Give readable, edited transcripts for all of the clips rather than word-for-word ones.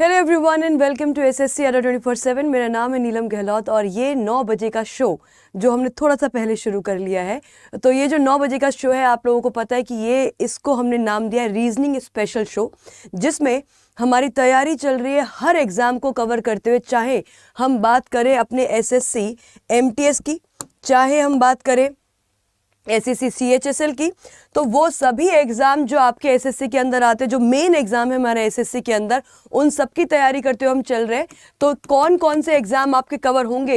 Hello everyone and welcome to SSC Adda 24/7। मेरा नाम है नीलम गहलोत और ये 9 बजे का शो जो हमने थोड़ा सा पहले शुरू कर लिया है। तो ये जो 9 बजे का शो है, आप लोगों को पता है कि इसको हमने नाम दिया है रीजनिंग स्पेशल शो, जिसमें हमारी तैयारी चल रही है हर एग्ज़ाम को कवर करते हुए। चाहे हम बात करें अपने एसएससी एमटीएस की, चाहे हम बात करें एसएससी सीएचएसएल की, तो वो सभी एग्ज़ाम जो आपके एसएससी के अंदर आते हैं, जो मेन एग्ज़ाम है हमारे एसएससी के अंदर, उन सब की तैयारी करते हुए हम चल रहे हैं। तो कौन कौन से एग्ज़ाम आपके कवर होंगे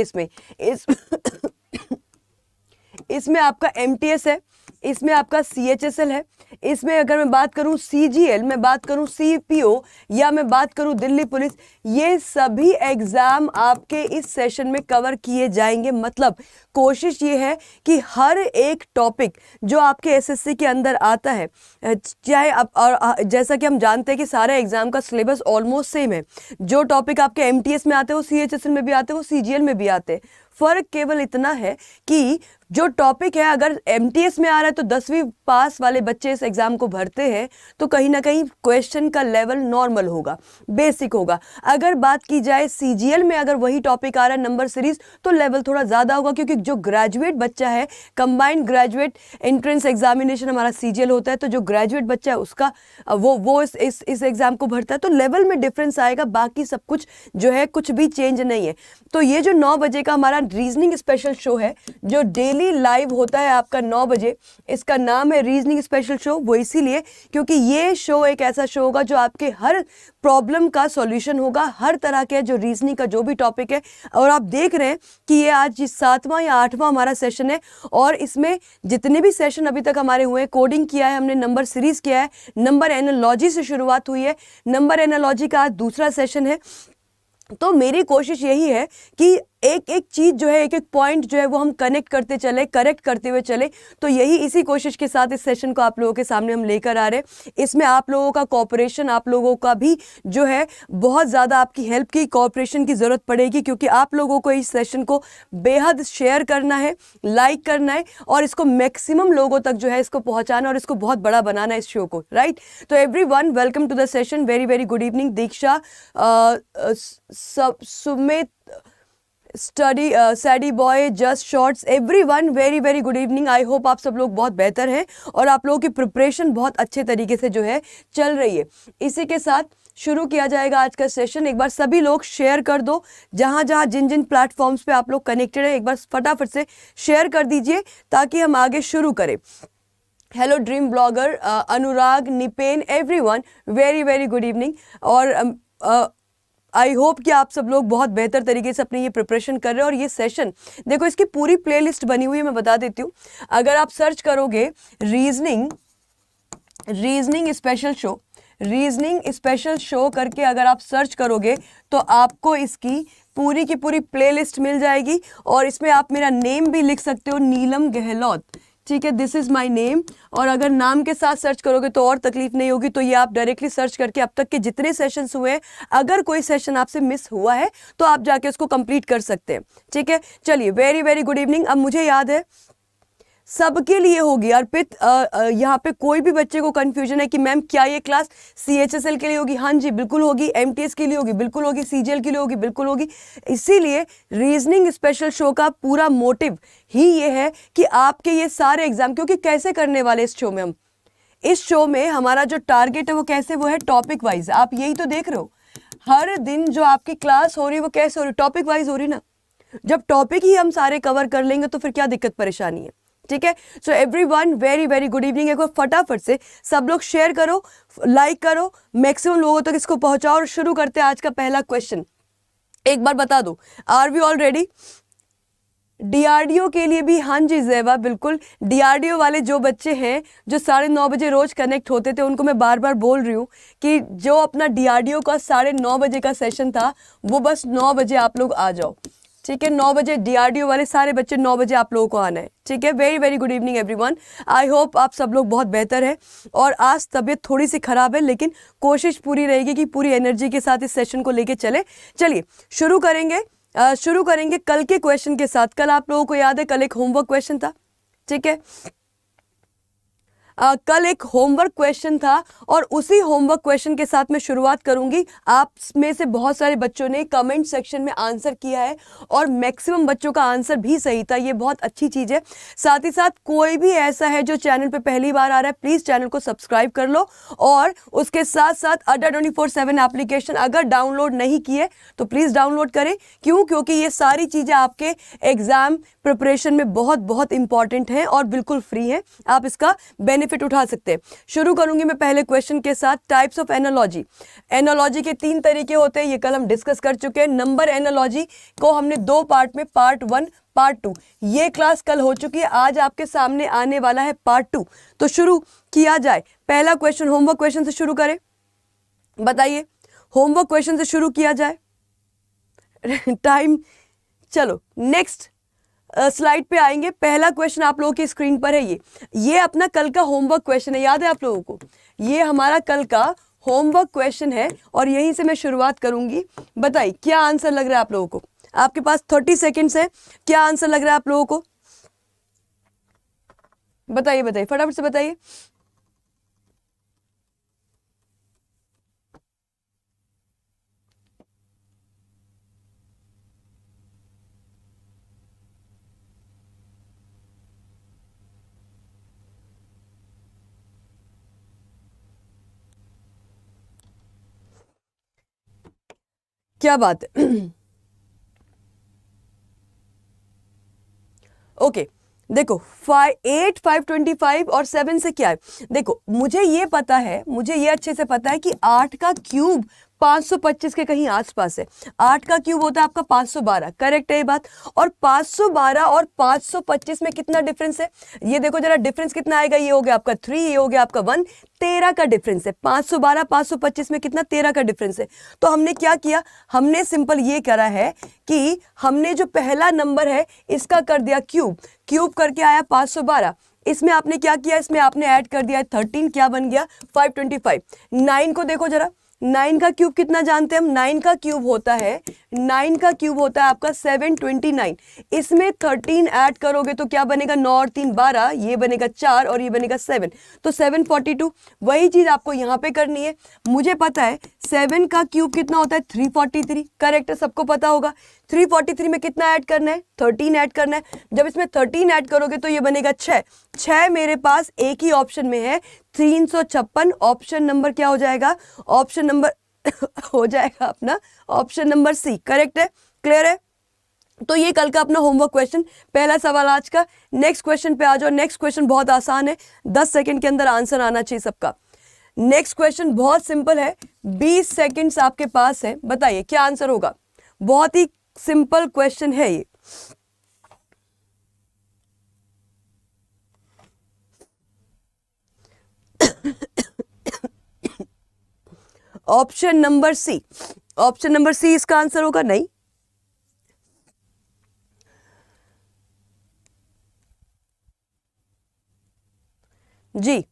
इसमें आपका एमटीएस है, इसमें आपका सीएचएसएल है, इसमें अगर मैं बात करूं सीजीएल, मैं बात करूं सीपीओ, या मैं बात करूं दिल्ली पुलिस, ये सभी एग्ज़ाम आपके इस सेशन में कवर किए जाएंगे। मतलब कोशिश ये है कि हर एक टॉपिक जो आपके एसएससी के अंदर आता है, चाहे आप, और जैसा कि हम जानते हैं कि सारे एग्ज़ाम का सिलेबस ऑलमोस्ट सेम है। जो टॉपिक आपके एमटीएस में आते हैं वो सीएचएसएल में भी आते हैं, वो सीजीएल में भी आते हैं। फ़र्क केवल इतना है कि जो टॉपिक है, अगर एमटीएस में आ रहा है तो 10वीं पास वाले बच्चे इस एग्ज़ाम को भरते हैं तो कहीं ना कहीं क्वेश्चन का लेवल नॉर्मल होगा, बेसिक होगा। अगर बात की जाए सीजीएल में, अगर वही टॉपिक आ रहा है नंबर सीरीज, तो लेवल थोड़ा ज़्यादा होगा, क्योंकि जो ग्रेजुएट बच्चा है, कंबाइंड ग्रेजुएट एंट्रेंस एग्जामिनेशन हमारा सीजीएल होता है, तो जो ग्रेजुएट बच्चा है उसका वो इस एग्ज़ाम को भरता है, तो लेवल में डिफरेंस आएगा। बाकी सब कुछ जो है कुछ भी चेंज नहीं है। तो ये जो 9 बजे का हमारा रीजनिंग स्पेशल शो है, जो डेली लाइव होता है आपका 9 बजे, इसका नाम है रीजनिंग स्पेशल शो। वो इसीलिए क्योंकि ये शो एक ऐसा शो होगा जो आपके हर प्रॉब्लम का सॉल्यूशन होगा, हर तरह के जो रीजनिंग का जो भी टॉपिक है। और आप देख रहे हैं कि ये आज 7वां या 8वां हमारा सेशन है, और इसमें जितने भी सेशन अभी तक हमारे हुए, कोडिंग किया है हमने, नंबर सीरीज किया है, नंबर एनालॉजी से शुरुआत हुई है, नंबर एनालॉजी का आज दूसरा सेशन है। तो मेरी कोशिश यही है कि एक एक चीज़ जो है, एक एक पॉइंट जो है वो हम कनेक्ट करते चले, करेक्ट करते हुए चले। तो यही इसी कोशिश के साथ इस सेशन को आप लोगों के सामने हम लेकर आ रहे हैं। इसमें आप लोगों का कोऑपरेशन, आप लोगों का भी जो है बहुत ज़्यादा आपकी हेल्प की, कोऑपरेशन की ज़रूरत पड़ेगी, क्योंकि आप लोगों को इस सेशन को बेहद शेयर करना है, लाइक करना है, और इसको मैक्सिमम लोगों तक जो है इसको पहुँचाना, और इसको बहुत बड़ा बनाना है इस शो को, राइट। तो everyone, welcome to the session. Very very good evening. Diksha, Sumit, study, Sadie boy, just shorts, everyone very very good evening. I hope आप सब लोग बहुत बेहतर हैं और आप लोगों की प्रिपरेशन बहुत अच्छे तरीके से जो है चल रही है। इसी के साथ शुरू किया जाएगा आज का सेशन। एक बार सभी लोग शेयर कर दो, जहां जहां जिन जिन प्लेटफॉर्म्स पे आप लोग कनेक्टेड हैं, एक बार फटाफट से शेयर कर दीजिए ताकि हम आगे शुरू करें। Hello dream blogger, Anurag, Nipen, everyone very very good evening. और आई होप कि आप सब लोग बहुत बेहतर तरीके से अपनी ये प्रिपरेशन कर रहे हैं। और ये सेशन देखो, इसकी पूरी प्लेलिस्ट बनी हुई है, मैं बता देती हूँ। अगर आप सर्च करोगे रीजनिंग स्पेशल शो करके अगर आप सर्च करोगे तो आपको इसकी पूरी की पूरी प्लेलिस्ट मिल जाएगी। और इसमें आप मेरा नेम भी लिख सकते हो, नीलम गहलोत, ठीक है, दिस इज़ माई नेम। और अगर नाम के साथ सर्च करोगे तो और तकलीफ नहीं होगी। तो ये आप डायरेक्टली सर्च करके अब तक के जितने सेशंस हुए हैं, अगर कोई सेशन आपसे मिस हुआ है तो आप जाके उसको कंप्लीट कर सकते हैं, ठीक है। चलिए, वेरी वेरी गुड इवनिंग। अब मुझे याद है सबके लिए होगी। अर्पित, यहाँ पे कोई भी बच्चे को कंफ्यूजन है कि मैम क्या ये क्लास सीएचएसएल के लिए होगी? हाँ जी, बिल्कुल होगी। एमटीएस के लिए होगी? बिल्कुल होगी। सीजीएल के लिए होगी? बिल्कुल होगी। इसीलिए रीजनिंग स्पेशल शो का पूरा मोटिव ही ये है कि आपके ये सारे एग्जाम, क्योंकि कैसे करने वाले इस शो में हम, इस शो में हमारा जो टारगेट है वो कैसे, वो है टॉपिक वाइज। आप यही तो देख रहे हो, हर दिन जो आपकी क्लास हो रही है वो कैसे हो रही है? टॉपिक वाइज हो रही ना। जब टॉपिक ही हम सारे कवर कर लेंगे तो फिर क्या दिक्कत परेशानी है, ठीक है। So everyone very very good evening. एक बार फटाफट से सब लोग शेयर करो, लाइक करो, मैक्सिमम लोगों तक इसको पहुंचाओ, और शुरू करते हैं आज का पहला क्वेश्चन। एक बार बता दो, are we all ready? DRDO के लिए भी? हाँ जी ज़ेबा, बिल्कुल। डीआरडीओ वाले जो बच्चे हैं जो 9:30 बजे रोज कनेक्ट होते थे, उनको मैं बार बार बोल रही हूँ कि जो अपना डीआरडीओ का 9:30 बजे का सेशन था, वो बस 9 बजे आप लोग आ जाओ, ठीक है। 9 बजे डीआरडीओ वाले सारे बच्चे, 9 बजे आप लोगों को आना है, ठीक है। Very very good evening everyone. आई होप आप सब लोग बहुत बेहतर है। और आज तबीयत थोड़ी सी खराब है, लेकिन कोशिश पूरी रहेगी कि पूरी एनर्जी के साथ इस सेशन को लेके चले। चलिए शुरू करेंगे कल के क्वेश्चन के साथ। कल आप लोगों को याद है, कल एक होमवर्क क्वेश्चन था, ठीक है। कल एक होमवर्क क्वेश्चन था और उसी होमवर्क क्वेश्चन के साथ मैं शुरुआत करूंगी। आप में से बहुत सारे बच्चों ने कमेंट सेक्शन में आंसर किया है और मैक्सिमम बच्चों का आंसर भी सही था, ये बहुत अच्छी चीज़ है। साथ ही साथ कोई भी ऐसा है जो चैनल पे पहली बार आ रहा है, प्लीज़ चैनल को सब्सक्राइब कर लो और उसके साथ साथ अड्डा 24/7 एप्लीकेशन अगर डाउनलोड नहीं किए तो प्लीज़ डाउनलोड करें। क्यों? क्योंकि ये सारी चीज़ें आपके एग्जाम प्रिपरेशन में बहुत बहुत इंपॉर्टेंट हैं और बिल्कुल फ्री हैं, आप इसका बेनिफिट उठा सकते हैं। शुरू करूंगी मैं पहले क्वेश्चन के साथ। Types of analogy. एनालॉजी के 3 तरीके होते हैं, ये कल हम डिस्कस कर चुके हैं। नंबर एनालॉजी को हमने 2 पार्ट में, पार्ट 1 पार्ट 2, ये क्लास कल हो चुकी है। आज आपके सामने आने वाला है पार्ट 2। तो शुरू किया जाए। पहला क्वेश्चन होमवर्क क्वेश्चन से शुरू करें। बताइए, होमवर्क क्वेश्चन से शुरू किया जाए। टाइम, चलो नेक्स्ट स्लाइड पे आएंगे। पहला क्वेश्चन आप लोगों की स्क्रीन पर है, ये अपना कल का होमवर्क क्वेश्चन है, याद है आप लोगों को? ये हमारा कल का होमवर्क क्वेश्चन है और यहीं से मैं शुरुआत करूंगी। बताइए क्या आंसर लग रहा है आप लोगों को? आपके पास 30 सेकेंड्स है, क्या आंसर लग रहा है आप लोगों को? बताइए बताइए, फटाफट से बताइए। क्या बात है। ओके देखो, 8, 525 और 7 से क्या है? देखो मुझे ये पता है, मुझे ये अच्छे से पता है कि 8 का क्यूब 525 के कहीं आसपास है। 8 का क्यूब होता है आपका 512, करेक्ट है ये बात? और 512 और 525 में कितना डिफरेंस है? ये देखो जरा डिफरेंस कितना आएगा। ये हो गया आपका 3, ये हो गया आपका 1, 13 का डिफरेंस है। 512 525 में कितना? 13 का डिफरेंस है। तो हमने क्या किया? हमने सिंपल ये करा है कि हमने जो पहला नंबर है इसका कर दिया क्यूब, क्यूब करके आया 512। इसमें आपने क्या किया? इसमें आपने ऐड कर दिया 13, क्या बन गया? 525। 9 को देखो जरा, 9 का क्यूब कितना जानते हैं हम? 9 का क्यूब होता है, 9 का क्यूब होता है आपका 729। इसमें 13 ऐड करोगे तो क्या बनेगा? 9 और 3 12, ये बनेगा 4 और ये बनेगा 7, तो 742। वही चीज आपको यहाँ पे करनी है। मुझे पता है 7 का क्यूब कितना होता है? 343, करेक्ट है, सबको पता होगा। 343 में कितना ऐड करना है? 13 ऐड करना है। जब इसमें 13 ऐड करोगे तो ये बनेगा 6 मेरे पास एक ही ऑप्शन में है, 356। ऑप्शन नंबर क्या हो जाएगा? ऑप्शन नंबर हो जाएगा अपना ऑप्शन नंबर सी, करेक्ट है? क्लियर है? तो ये कल का अपना होमवर्क क्वेश्चन, पहला सवाल आज का। नेक्स्ट क्वेश्चन पे आ जाओ। नेक्स्ट क्वेश्चन बहुत आसान है, 10 सेकंड के अंदर आंसर आना चाहिए सबका। नेक्स्ट क्वेश्चन बहुत सिंपल है, 20 सेकंड्स आपके पास है। बताइए क्या आंसर होगा? बहुत ही सिंपल क्वेश्चन है ये। Option number C, option number C इसका आंसर होगा? नहीं, जी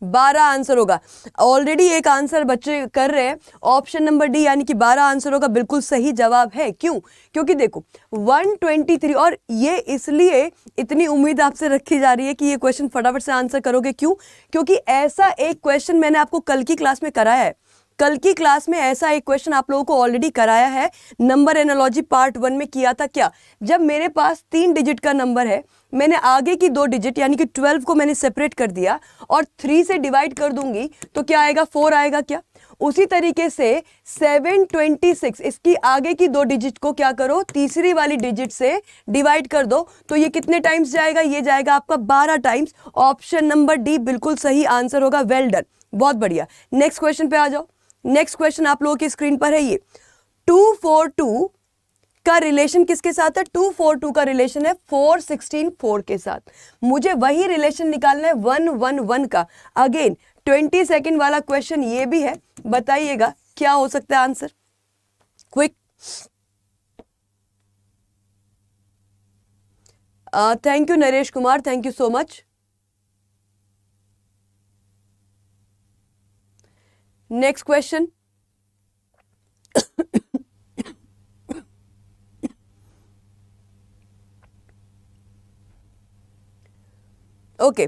12 आंसर होगा। ऑलरेडी एक आंसर बच्चे कर रहे हैं, ऑप्शन नंबर डी यानी कि 12 आंसर होगा, बिल्कुल सही जवाब है। क्यों? क्योंकि देखो 123, और ये इसलिए इतनी उम्मीद आपसे रखी जा रही है कि ये क्वेश्चन फटाफट से आंसर करोगे। क्यों? क्योंकि ऐसा एक क्वेश्चन मैंने आपको कल की क्लास में कराया है। कल की क्लास में ऐसा एक क्वेश्चन आप लोगों को ऑलरेडी कराया है, नंबर एनालॉजी पार्ट 1 में किया था। क्या? जब मेरे पास 3 डिजिट का नंबर है, मैंने आगे की 2 डिजिट यानी कि 12 को मैंने सेपरेट कर दिया और 3 से डिवाइड कर दूंगी तो क्या आएगा? 4 आएगा। क्या? उसी तरीके से 726, इसकी आगे की 2 डिजिट को क्या करो? तीसरी वाली डिजिट से डिवाइड कर दो तो ये कितने टाइम्स जाएगा? ये जाएगा आपका 12 टाइम्स। ऑप्शन नंबर डी बिल्कुल सही आंसर होगा। वेल डन, बहुत बढ़िया। नेक्स्ट क्वेश्चन पे आ जाओ। नेक्स्ट क्वेश्चन आप लोगों की स्क्रीन पर है, ये 242 का रिलेशन किसके साथ है? 242 का रिलेशन है 416 के साथ। मुझे वही रिलेशन निकालना है 111 का। अगेन 20 सेकेंड वाला क्वेश्चन ये भी है, बताइएगा क्या हो सकता है answer? Quick. Thank you Naresh Kumar, thank you so much. Next question, okay,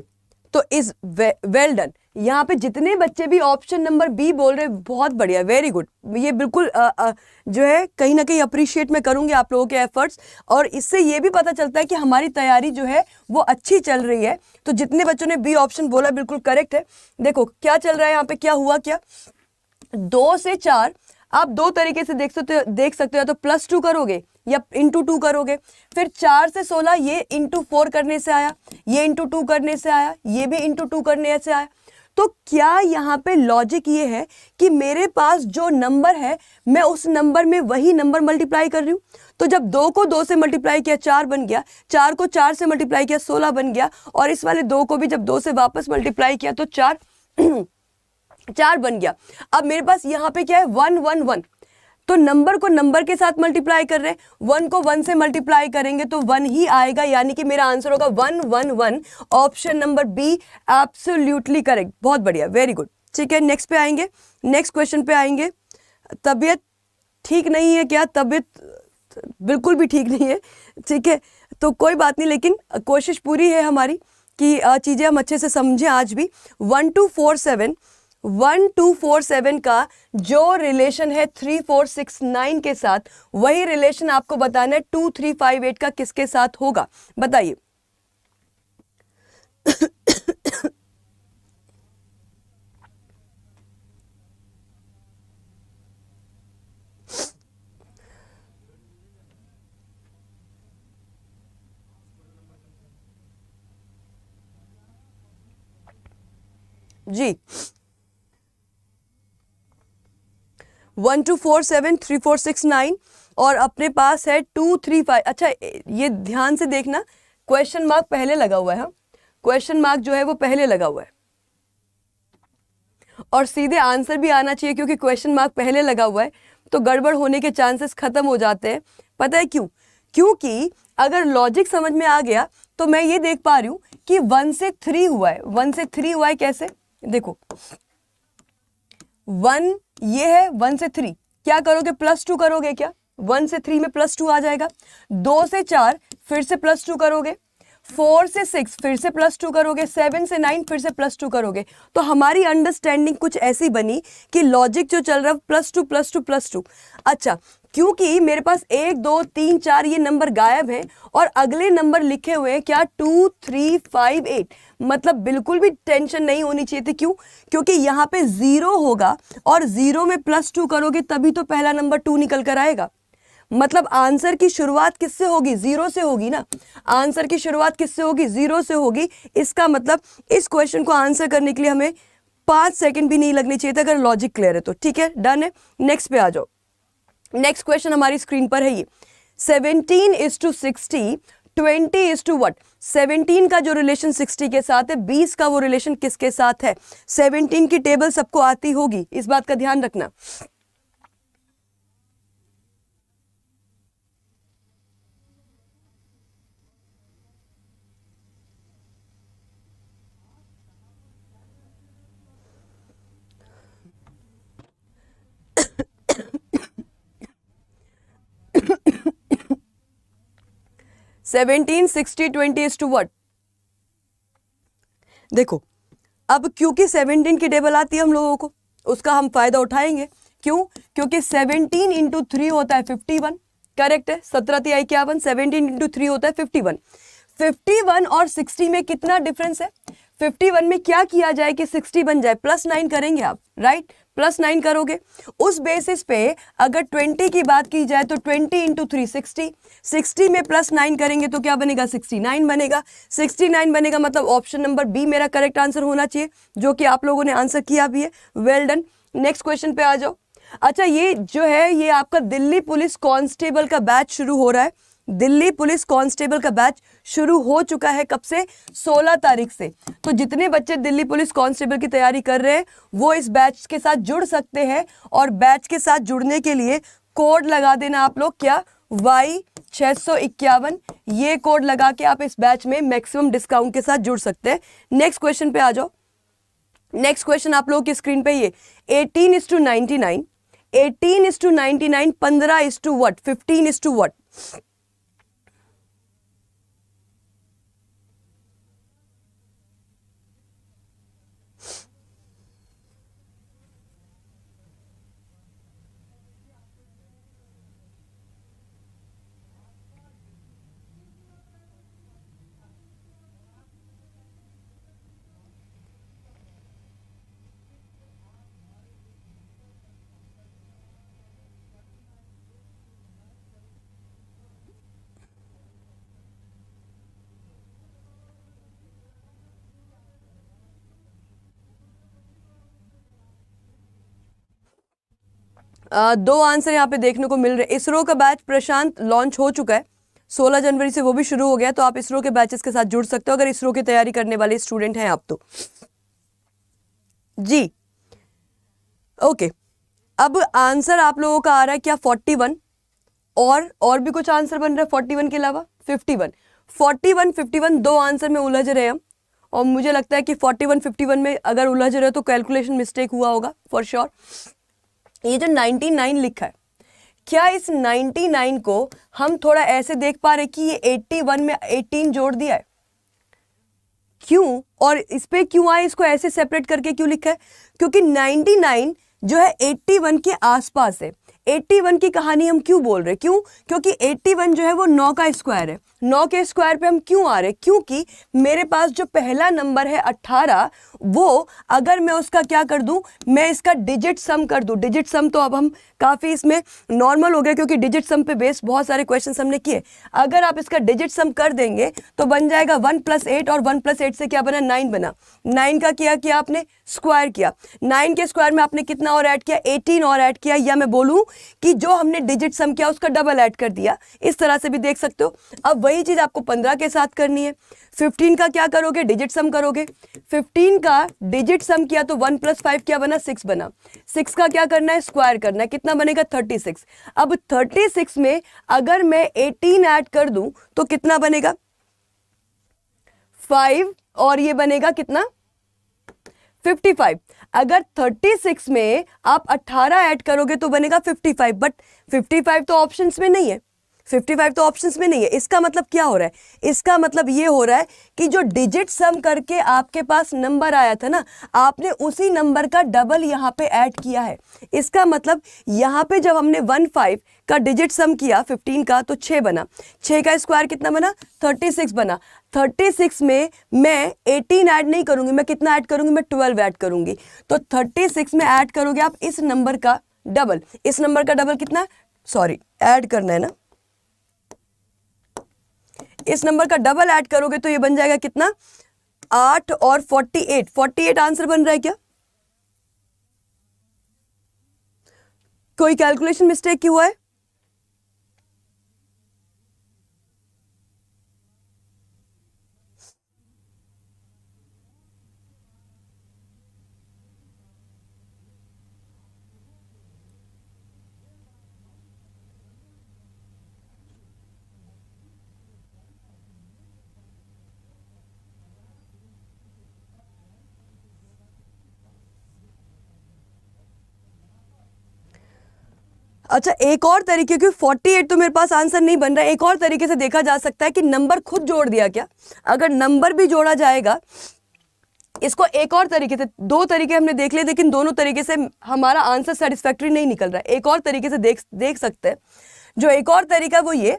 तो इज वेल डन। यहाँ पे जितने बच्चे भी ऑप्शन नंबर बी बोल रहे हैं, बहुत बढ़िया, वेरी गुड। ये बिल्कुल जो है कहीं ना कहीं अप्रिशिएट मैं करूंगी आप लोगों के एफर्ट्स, और इससे ये भी पता चलता है कि हमारी तैयारी जो है वो अच्छी चल रही है। तो जितने बच्चों ने बी ऑप्शन बोला बिल्कुल करेक्ट है। देखो क्या चल रहा है यहाँ पे, क्या हुआ, क्या 2 से 4 आप दो तरीके से देख सकते हो, तो +2 करोगे या ×2 करोगे। फिर 4 से 16 ये ×4 करने से आया, ये ×2 करने से आया, ये भी ×2 करने से आया। तो क्या यहाँ पे लॉजिक ये है कि मेरे पास जो नंबर है मैं उस नंबर में वही नंबर मल्टीप्लाई कर रही हूँ। तो जब 2 को 2 से मल्टीप्लाई किया 4 बन गया, 4 को 4 से मल्टीप्लाई किया 16 बन गया, और इस वाले 2 को भी जब 2 से वापस मल्टीप्लाई किया तो 4 4 बन गया। अब मेरे पास यहाँ पे क्या है, 1 1 1, तो नंबर को नंबर के साथ मल्टीप्लाई कर रहे हैं, 1 को 1 से मल्टीप्लाई करेंगे तो 1 ही आएगा, यानी कि मेरा आंसर होगा 1 1 1। Option number be absolutely correct, बहुत बढ़िया, वेरी गुड। ठीक है, नेक्स्ट पे आएंगे, नेक्स्ट क्वेश्चन पे आएंगे। तबीयत ठीक नहीं है क्या? तबीयत बिल्कुल भी ठीक नहीं है, ठीक है, तो कोई बात नहीं, लेकिन कोशिश पूरी है हमारी कि चीज़ें हम अच्छे से समझें आज भी। 1 2 4 7 1 2 4 7 का जो रिलेशन है 3 4 6 9 के साथ, वही रिलेशन आपको बताना है 2 3 5 8 का किसके साथ होगा, बताइए। जी, 1 2 4 7 3 4 6 9 और अपने पास है 2 3 5। अच्छा, ये ध्यान से देखना, क्वेश्चन मार्क पहले लगा हुआ है। हाँ, क्वेश्चन मार्क जो है वो पहले लगा हुआ है, और सीधे आंसर भी आना चाहिए, क्योंकि क्वेश्चन मार्क पहले लगा हुआ है तो गड़बड़ होने के चांसेस खत्म हो जाते हैं। पता है क्यों? क्योंकि अगर लॉजिक समझ में आ गया तो मैं ये देख पा रही हूं कि 1 से 3 हुआ है। 1 से 3 हुआ है कैसे, देखो 1 ये है, 1 से 3 क्या करोगे, +2 करोगे क्या? 1 से 3 में +2 आ जाएगा। 2 से 4 फिर से +2 करोगे, 4 से 6 फिर से +2 करोगे, 7 से 9 फिर से +2 करोगे। तो हमारी अंडरस्टैंडिंग कुछ ऐसी बनी कि लॉजिक जो चल रहा है +2 +2 +2। अच्छा, क्योंकि मेरे पास 1 2 3 4 ये नंबर गायब है और अगले नंबर लिखे हुए हैं क्या, 2 3 5 8, मतलब बिल्कुल भी टेंशन नहीं होनी चाहिए थी। क्यों? क्योंकि यहाँ पे 0 होगा और 0 में +2 करोगे तभी तो पहला नंबर 2 निकल कर आएगा। मतलब आंसर की शुरुआत किससे होगी, 0 से होगी ना। आंसर की शुरुआत किससे होगी, 0 से होगी। इसका मतलब इस क्वेश्चन को आंसर करने के लिए हमें 5 सेकंड भी नहीं लगने चाहिए थे, अगर लॉजिक क्लियर है तो। ठीक है, डन है, नेक्स्ट पे आ जाओ। नेक्स्ट क्वेश्चन हमारी स्क्रीन पर है ये, 17:60 20 what? 17 का जो रिलेशन 60 के साथ है, 20 का वो रिलेशन किसके साथ है? 17 की टेबल सबको आती होगी, इस बात का ध्यान रखना। Seventeen 60 20 what? देखो, अब क्योंकि 17 की टेबल आती है हम लोगों को, उसका हम फायदा उठाएंगे। क्यों? क्योंकि 17 इंटू 3 होता है 51, करेक्ट है, 17 तिहाई 51, 17 इंटू 3 होता है 51। 51 और 60 में कितना डिफरेंस है? 51 में क्या किया जाए कि 60 बन जाए, +9 करेंगे आप, राइट, +9 करोगे। उस बेसिस पे अगर 20 की बात की जाए तो 20 इंटू 3 60, 60 में +9 करेंगे तो क्या बनेगा, 69 बनेगा। 69 बनेगा, मतलब ऑप्शन नंबर बी मेरा करेक्ट आंसर होना चाहिए, जो कि आप लोगों ने आंसर किया भी है, वेल डन। नेक्स्ट क्वेश्चन पे आ जाओ। अच्छा, ये जो है ये आपका दिल्ली पुलिस कांस्टेबल का बैच शुरू हो रहा है। दिल्ली पुलिस कांस्टेबल का बैच शुरू हो चुका है, कब से? 16 तारीख से। तो जितने बच्चे दिल्ली पुलिस कांस्टेबल की तैयारी कर रहे हैं वो इस बैच के साथ जुड़ सकते हैं, और बैच के साथ जुड़ने के लिए कोड लगा देना आप लोग, क्या, Y651। ये कोड लगा के आप इस बैच में मैक्सिमम डिस्काउंट के साथ जुड़ सकते हैं। नेक्स्ट क्वेश्चन पे आ जाओ। नेक्स्ट क्वेश्चन आप लोगों की स्क्रीन पे ये 18:99, 18:99, 15 what? 15 what? दो आंसर यहाँ पे देखने को मिल रहे। इसरो का बैच प्रशांत लॉन्च हो चुका है 16 जनवरी से, वो भी शुरू हो गया, तो आप इसरो के बैचेस के साथ जुड़ सकते हो अगर इसरो की तैयारी करने वाले स्टूडेंट हैं आप तो। जी ओके, अब आंसर आप लोगों का आ रहा है क्या 41, और भी कुछ आंसर बन रहा है 41 के अलावा 51। 41 51 दो आंसर में उलझ रहे हैं हम, और मुझे लगता है कि 41 51 में अगर उलझ रहे हो तो कैलकुलेशन मिस्टेक हुआ होगा फॉर श्योर। ये जो 99 लिखा है, क्या इस 99 को हम थोड़ा ऐसे देख पा रहे कि ये 81 में 18 जोड़ दिया है? क्यों, और इस पे क्यों आए, इसको ऐसे सेपरेट करके क्यों लिखा है? क्योंकि 99 जो है 81 के आसपास है। 81 की कहानी हम क्यों बोल रहे, क्यों? क्योंकि 81 जो है वो 9 का स्क्वायर है। 9 के स्क्वायर पे हम क्यों आ रहे? क्योंकि मेरे पास जो पहला नंबर है 18, वो अगर मैं उसका क्या कर दूं, मैं इसका डिजिट सम कर दूं। डिजिट सम तो अब हम काफ़ी इसमें नॉर्मल हो गया, क्योंकि डिजिट सम पे बेस्ड बहुत सारे क्वेश्चन हमने किए। अगर आप इसका डिजिट सम कर देंगे तो बन जाएगा 1 + 8, और 1 + 8 से क्या बना, 9 बना। 9 का किया आपने स्क्वायर किया, 9 के स्क्वायर में आपने कितना और ऐड किया, 18 और ऐड किया, या मैं बोलूं कि जो हमने डिजिट सम किया उसका डबल ऐड कर दिया। इस तरह से भी देख सकते हो। अब वही चीज आपको 15 के साथ करनी है। 15 का क्या करोगे, डिजिट सम करोगे। 15 का डिजिट सम किया तो 1 + 5 क्या बना, 6 बना। 6 का क्या करना है, स्क्वायर करना है, कितना बनेगा 36। अब 36 में अगर मैं 18 ऐड कर दूं तो कितना बनेगा 5, और ये बनेगा कितना 55। अगर 36 में आप 18 ऐड करोगे तो बनेगा 55, बट 55 तो ऑप्शंस में नहीं है। 55 तो ऑप्शंस में नहीं है। इसका मतलब क्या हो रहा है, इसका मतलब ये हो रहा है कि जो डिजिट सम करके आपके पास नंबर आया था ना, आपने उसी नंबर का डबल यहाँ पे ऐड किया है। इसका मतलब यहाँ पे जब हमने 15 का डिजिट सम किया 15 का तो 6 बना। 6 का स्क्वायर कितना बना, 36 बना। 36 में मैं 18 ऐड नहीं करूंगी, मैं कितना ऐड करूंगी, मैं 12 ऐड करूंगी। तो 36 में ऐड करोगे आप इस नंबर का डबल। इस नंबर का डबल कितना, सॉरी ऐड करना है ना, इस नंबर का डबल ऐड करोगे तो ये बन जाएगा कितना 8 और 48। 48 आंसर बन रहा है क्या? कोई कैलकुलेशन मिस्टेक क्यों हुआ है? अच्छा, एक और तरीके, क्योंकि 48 तो मेरे पास आंसर नहीं बन रहा है, एक और तरीके से देखा जा सकता है कि नंबर खुद जोड़ दिया क्या। अगर नंबर भी जोड़ा जाएगा, इसको एक और तरीके से, दो तरीके हमने देख लिए, लेकिन दोनों तरीके से हमारा आंसर सेटिस्फैक्ट्री नहीं निकल रहा है। एक और तरीके से देख सकते हैं। जो एक और तरीका वो ये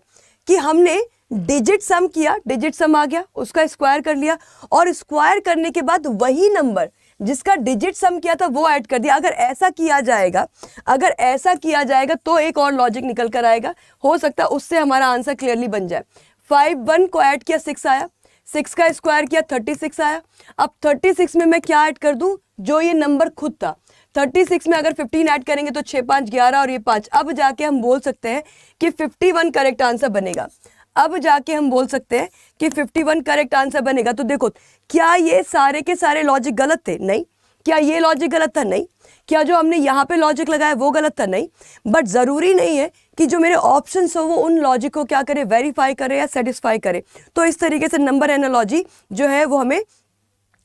कि हमने डिजिट सम किया, डिजिट सम आ गया, उसका स्क्वायर कर लिया, और स्क्वायर करने के बाद वही नंबर जिसका डिजिट सम किया था वो ऐड कर दिया। अगर ऐसा किया जाएगा, अगर ऐसा किया जाएगा तो एक और लॉजिक निकल कर आएगा, हो सकता है उससे हमारा आंसर क्लियरली बन जाए। 5 1 को ऐड किया 6 आया, 6 का स्क्वायर किया 36 आया। अब 36 में मैं क्या ऐड कर दूं, जो ये नंबर खुद था। 36 में अगर 15 ऐड करेंगे तो 6 5 11 और ये 5। अब जाके हम बोल सकते हैं कि 51 करेक्ट आंसर बनेगा। अब जाके हम बोल सकते हैं कि 51 करेक्ट आंसर बनेगा। तो देखो, क्या ये सारे के सारे लॉजिक गलत थे? नहीं। क्या ये लॉजिक गलत था? नहीं। क्या जो हमने यहाँ पे लॉजिक लगाया वो गलत था? नहीं। बट ज़रूरी नहीं है कि जो मेरे ऑप्शंस हो वो उन लॉजिक को क्या करे, वेरीफाई करे या सेटिस्फाई करे। तो इस तरीके से नंबर एनालॉजी जो है वो हमें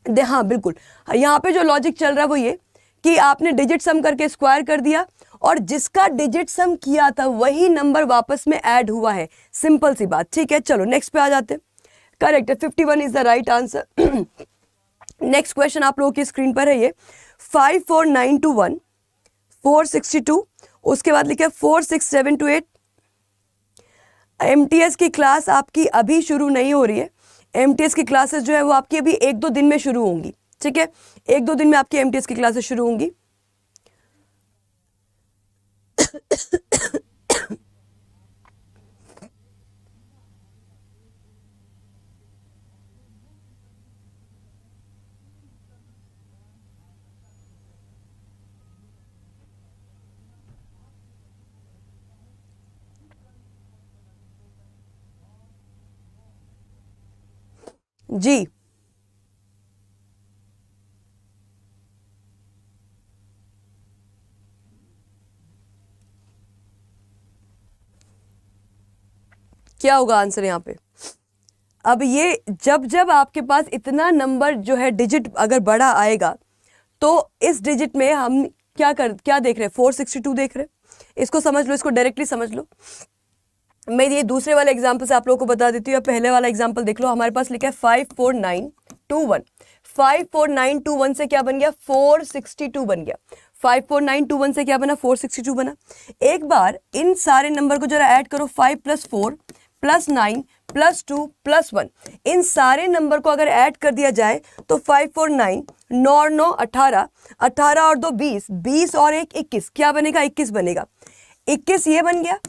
हाँ बिल्कुल, यहाँ पे जो लॉजिक चल रहा है वो ये कि आपने डिजिट सम करके स्क्वायर कर दिया, और जिसका डिजिट सम किया था वही नंबर वापस में ऐड हुआ है। सिंपल सी बात। ठीक है, चलो नेक्स्ट पे आ जाते हैं। करेक्ट है, 51 is the right answer. Next question आप लोगों की स्क्रीन पर है ये 54921 462, उसके बाद लिखा है 46728। एमटीएस की क्लास आपकी अभी शुरू नहीं हो रही है। एमटीएस की क्लासेस जो है वो आपकी अभी 1-2 दिन में शुरू होंगी। ठीक है, 1-2 दिन में आपकी एमटीएस की क्लासेस शुरू होंगी। जी क्या होगा आंसर यहाँ पे? अब ये जब जब आपके पास इतना नंबर जो है डिजिट अगर बड़ा आएगा तो इस डिजिट में हम क्या देख रहे हैं? 462 देख रहे हैं। इसको समझ लो, इसको डायरेक्टली समझ लो। मैं ये दूसरे वाले एग्जाम्पल से आप लोगों को बता देती हूँ, या पहले वाला एग्जाम्पल देख लो। हमारे पास लिखा है 54921। 54921 से क्या बन गया? 462 बन गया। 54921 से क्या बना? 462 बना। एक बार इन सारे नंबर को जरा ऐड करो, 5 + 4 + 9 + 2 + 1। इन सारे नंबर को अगर ऐड कर दिया जाए तो 5 4 9, 9 और 9 18, 18 और 2 20, 20 और 1 21, क्या बनेगा? 21 बनेगा। 21 ये बन गया।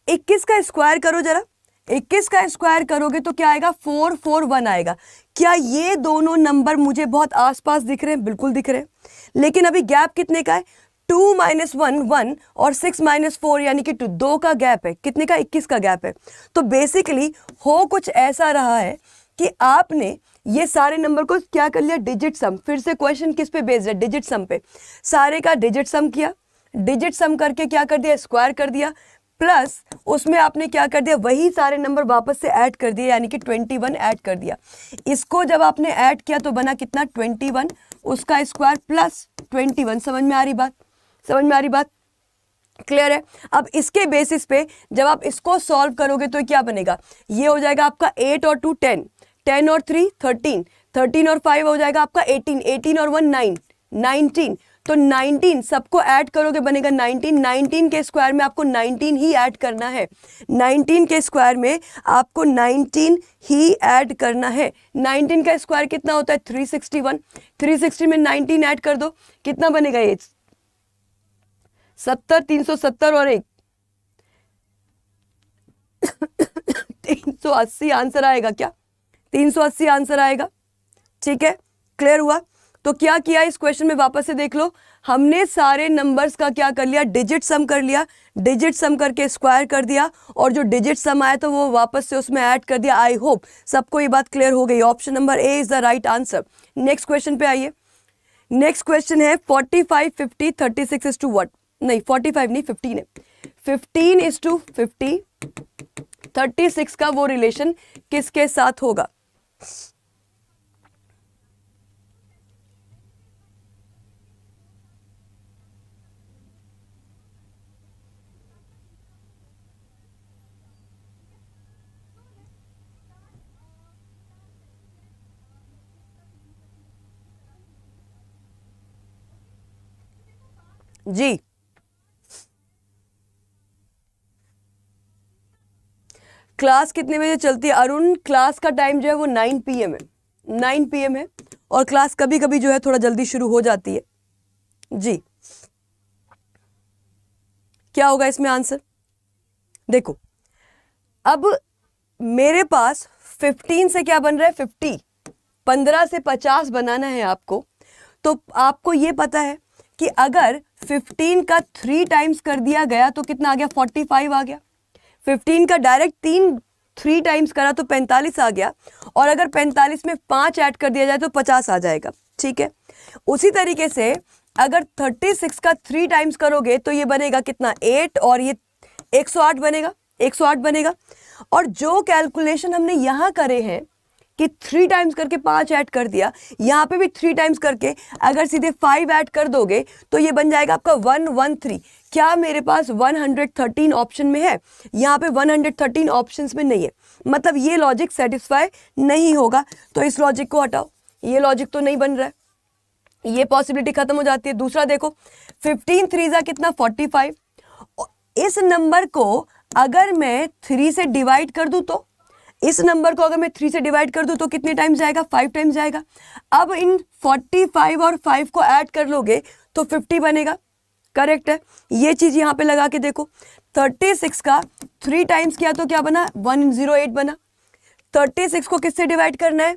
21 का स्क्वायर करो जरा, 21 का स्क्वायर करोगे तो क्या आएगा? 441 आएगा। क्या ये दोनों नंबर मुझे बहुत आसपास दिख रहे हैं? बिल्कुल दिख रहे हैं। लेकिन अभी गैप कितने का है? 2 - 1 1 और 6 - 4 यानी कि 2 का गैप है। कितने का? 21 का गैप है। तो बेसिकली हो कुछ ऐसा रहा है कि आपने ये सारे नंबर को क्या कर लिया? डिजिट सम। फिर से क्वेश्चन किस पे बेस्ड है? डिजिट सम पे। सारे का डिजिट सम किया, डिजिट सम करके क्या कर दिया? स्क्वायर कर दिया, प्लस उसमें आपने क्या कर दिया? वही सारे नंबर वापस से ऐड कर दिए, यानी कि 21 ऐड कर दिया। इसको जब आपने ऐड किया तो बना कितना? 21, उसका स्क्वायर प्लस 21। समझ में आ रही बात? समझ में आ रही बात? क्लियर है? अब इसके बेसिस पे जब आप इसको सॉल्व करोगे तो क्या बनेगा? ये हो जाएगा आपका 8 और 2 10, 10 और 3 13, 13 और 5 हो जाएगा आपका 18, 18 और 1 9, 19। तो 19 सबको ऐड करोगे बनेगा 19। 19 के स्क्वायर में आपको 19 ही ऐड करना है। 19 के स्क्वायर में आपको 19 ही ऐड करना है। 19 का स्क्वायर कितना होता है? 361। 360 में 19 ऐड कर दो, कितना बनेगा? ये 70, 370 और 1 380 आंसर आएगा। क्या 380 आंसर आएगा? ठीक है, क्लियर हुआ? तो क्या किया इस क्वेश्चन में? वापस से देख लो, हमने सारे नंबर्स का क्या कर लिया? डिजिट सम कर लिया, डिजिट सम करके स्क्वायर कर दिया, और जो डिजिट सम आया तो वो वापस से उसमें ऐड कर दिया। आई होप सबको ये बात क्लियर हो गई। Option number A is the right answer. Next question पे आइए। नेक्स्ट क्वेश्चन है 45 50 36 इज टू व्हाट? नहीं 45 नहीं 15 है। 15 इज टू 50, 36 का वो रिलेशन किसके साथ होगा? जी क्लास कितने बजे चलती है अरुण? क्लास का टाइम जो है वो 9 PM है, 9 PM है। और क्लास कभी कभी जो है थोड़ा जल्दी शुरू हो जाती है। जी क्या होगा इसमें आंसर? देखो अब मेरे पास 15 से क्या बन रहा है? 50। 15 से 50 बनाना है आपको। तो आपको ये पता है कि अगर 15 का 3 टाइम्स कर दिया गया तो कितना आ गया? 45 आ गया। 15 का डायरेक्ट 3 टाइम्स करा तो 45 आ गया। और अगर 45 में 5 ऐड कर दिया जाए तो 50 आ जाएगा। ठीक है, उसी तरीके से अगर 36 का 3 टाइम्स करोगे तो ये बनेगा कितना? 8, और ये 108 बनेगा। 108 बनेगा। और जो कैलकुलेशन हमने यहाँ करे हैं कि 3 टाइम्स करके 5 ऐड कर दिया, यहाँ पे भी 3 टाइम्स करके अगर सीधे 5 ऐड कर दोगे तो ये बन जाएगा आपका 113। क्या मेरे पास 113 ऑप्शन में है? यहाँ पे 113 ऑप्शंस में नहीं है, मतलब ये लॉजिक सेटिस्फाई नहीं होगा। तो इस लॉजिक को हटाओ, ये लॉजिक तो नहीं बन रहा है, ये पॉसिबिलिटी खत्म हो जाती है। दूसरा देखो 15 3 जा कितना? 45। इस नंबर को अगर मैं 3 से डिवाइड कर दूं तो इस नंबर को अगर मैं 3 से डिवाइड कर दूं तो कितने टाइम्स जाएगा? 5 टाइम्स जाएगा। अब इन 45 और 5 को ऐड कर लोगे तो 50 बनेगा। करेक्ट है, ये चीज यहां पे लगा के देखो। 36 का 3 टाइम्स किया तो क्या बना? 108 बना। 36 को किससे डिवाइड करना है?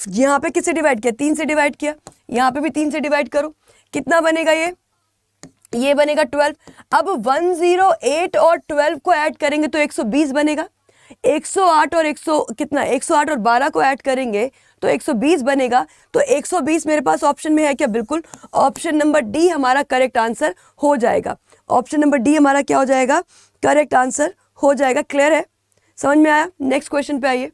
यहाँ पे किससे डिवाइड किया? 3 से डिवाइड किया। यहाँ पे भी 3 से डिवाइड करो, कितना बनेगा? ये बनेगा 12। अब 108 और 12 को ऐड करेंगे तो 120 बनेगा। 108 और 100 कितना, 108 और 12 को ऐड करेंगे तो 120 बनेगा। तो 120 मेरे पास ऑप्शन में है क्या? बिल्कुल, ऑप्शन नंबर डी हमारा करेक्ट आंसर हो जाएगा। ऑप्शन नंबर डी हमारा क्या हो जाएगा? करेक्ट आंसर हो जाएगा। क्लियर है? समझ में आया? नेक्स्ट क्वेश्चन पे आइए।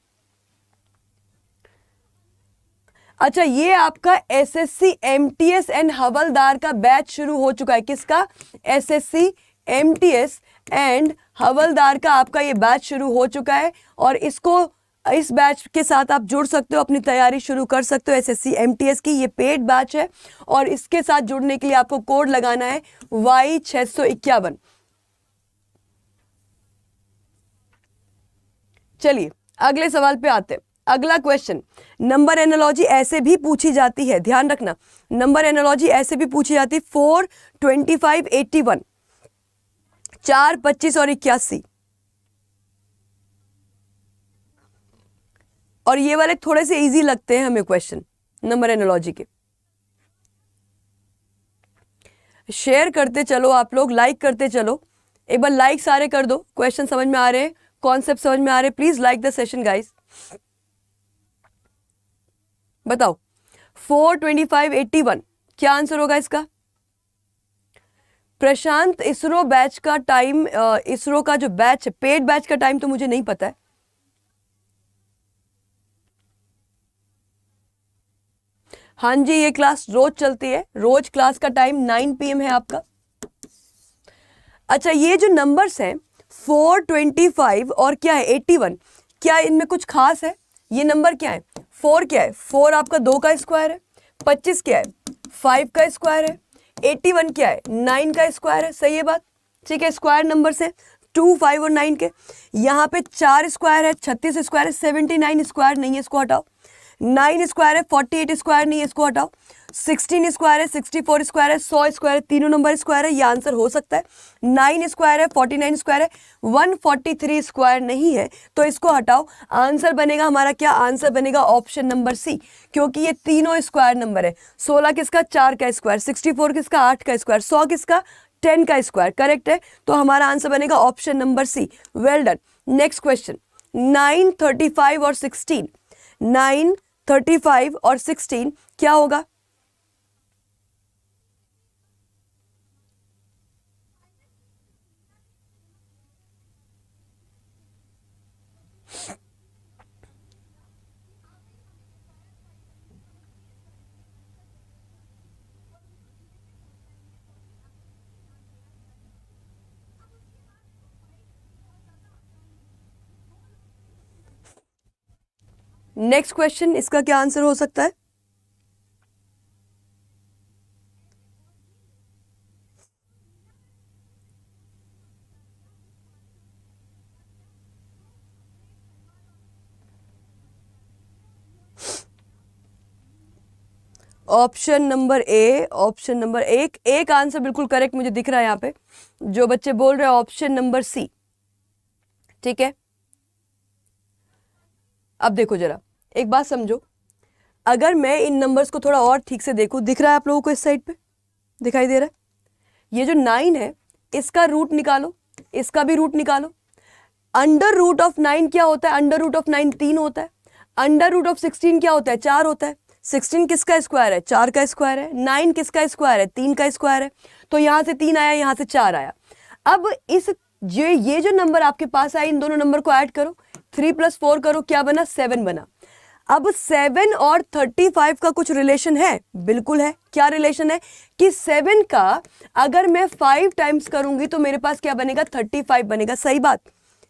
अच्छा, ये आपका एसएससी एमटीएस एंड हवलदार का बैच शुरू हो चुका है। किसका? एसएससी एमटीएस एंड हवलदार का आपका ये बैच शुरू हो चुका है, और इस बैच के साथ आप जुड़ सकते हो, अपनी तैयारी शुरू कर सकते हो। एसएससी एमटीएस की ये पेड बैच है, और इसके साथ जुड़ने के लिए आपको कोड लगाना है Y651। चलिए अगले सवाल पे आते हैं। अगला क्वेश्चन, नंबर एनालॉजी ऐसे भी पूछी जाती है, ध्यान रखना, नंबर एनालॉजी ऐसे भी पूछी जाती है। 4, 25, 81, 4, 25 और 81, और ये वाले थोड़े से इजी लगते हैं हमें क्वेश्चन नंबर एनालॉजी के। शेयर करते चलो आप लोग, लाइक करते चलो, एक बार लाइक सारे कर दो। क्वेश्चन समझ में आ रहे हैं, कॉन्सेप्ट समझ में आ रहे हैं? Please like the session guys. बताओ 4, 25, 81 क्या आंसर होगा इसका? प्रशांत, इसरो बैच का टाइम, इसरो का जो बैच है, पेड बैच का टाइम तो मुझे नहीं पता है। हाँ जी, ये क्लास रोज चलती है, रोज क्लास का टाइम 9 PM है आपका। अच्छा, ये जो नंबर्स हैं 4, 25 और क्या है 81, क्या इनमें कुछ खास है? ये नंबर क्या है? 4 क्या है? 4 आपका 2 का स्क्वायर है। 25 क्या है? 5 का स्क्वायर है। 81 क्या है? 9 का स्क्वायर है। सही है बात? ठीक है, स्क्वायर नंबर से 2, 5 और 9 के। यहाँ पे 4 स्क्वायर है, 36 स्क्वायर है, 79 स्क्वायर नहीं है, इसको हटाओ। 9 स्क्वायर है, 48 स्क्वायर नहीं है, इसको हटाओ। 16 स्क्वायर है, 64 स्क्वायर है, 100 स्क्वायर है, तीनों नंबर स्क्वायर है, ये आंसर हो सकता है। 9 स्क्वायर है, 49 स्क्वायर है, 143 स्क्वायर नहीं है, तो इसको हटाओ। आंसर बनेगा हमारा क्या? आंसर बनेगा ऑप्शन नंबर सी, क्योंकि ये तीनों स्क्वायर नंबर है। 16 किसका? 4 का स्क्वायर, 64 किसका? 8 का स्क्वायर, 100 किसका? 10 का स्क्वायर। करेक्ट है, तो हमारा आंसर बनेगा option number C. Well done. Next question, 9, 35 और 16, 9, 35 और 16 क्या होगा? नेक्स्ट क्वेश्चन, इसका क्या आंसर हो सकता है? Option number A, option number एक आंसर बिल्कुल करेक्ट मुझे दिख रहा है यहाँ पे। जो बच्चे बोल रहे हैं ऑप्शन नंबर सी, ठीक है। अब देखो जरा, एक बात समझो, अगर मैं इन नंबर्स को थोड़ा और ठीक से देखूं, दिख रहा है आप लोगों को? इस साइड पे दिखाई दे रहा है? ये जो 9 है, इसका रूट निकालो, इसका भी रूट निकालो। अंडर रूट ऑफ 9 क्या होता है? अंडर रूट ऑफ 9 3 होता है। अंडर रूट ऑफ 16 क्या होता है? 4 होता है। 16 किसका स्क्वायर है? 4 का स्क्वायर है। 9 किसका स्क्वायर है? 3 का स्क्वायर है। तो यहां से 3 आया, यहां से 4 आया। अब ये जो नंबर आपके पास आए, इन दोनों नंबर को ऐड करो, 3 + 4 करो, क्या बना? 7 बना। अब 7 और 35 का कुछ रिलेशन है? बिल्कुल है। क्या रिलेशन है? कि 7 का अगर मैं 5 टाइम्स करूंगी तो मेरे पास क्या बनेगा? 35 बनेगा। सही बात।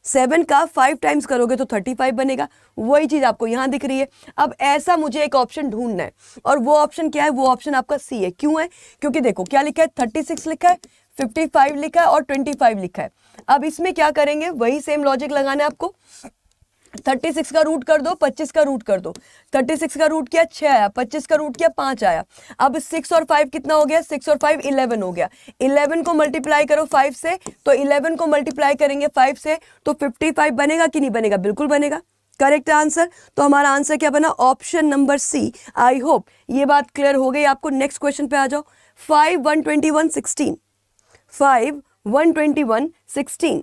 7 का 5 टाइम्स करोगे तो 35 बनेगा। वही चीज आपको यहां दिख रही है। अब ऐसा मुझे एक ऑप्शन ढूंढना है, और वो ऑप्शन क्या है? वो ऑप्शन आपका सी है। क्यों है? क्योंकि देखो क्या लिखा है, 36 लिखा है, 55 लिखा है और 25 लिखा है। अब इसमें क्या करेंगे? वही सेम लॉजिक लगाना है आपको। 36 का रूट कर दो, 25 का रूट कर दो। 36 का रूट किया 6 आया, 25 का रूट किया 5 आया। अब 6 और 5 कितना हो गया? 6 और 5 11 हो गया। 11 को मल्टीप्लाई करो 5 से, तो 11 को मल्टीप्लाई करेंगे 5 से तो 55 बनेगा कि नहीं बनेगा? बिल्कुल बनेगा। Correct answer. तो हमारा आंसर क्या बना? Option number C. I hope ये बात क्लियर हो गई आपको। नेक्स्ट क्वेश्चन पे आ जाओ। 5, 121, 16, 5, 121, 16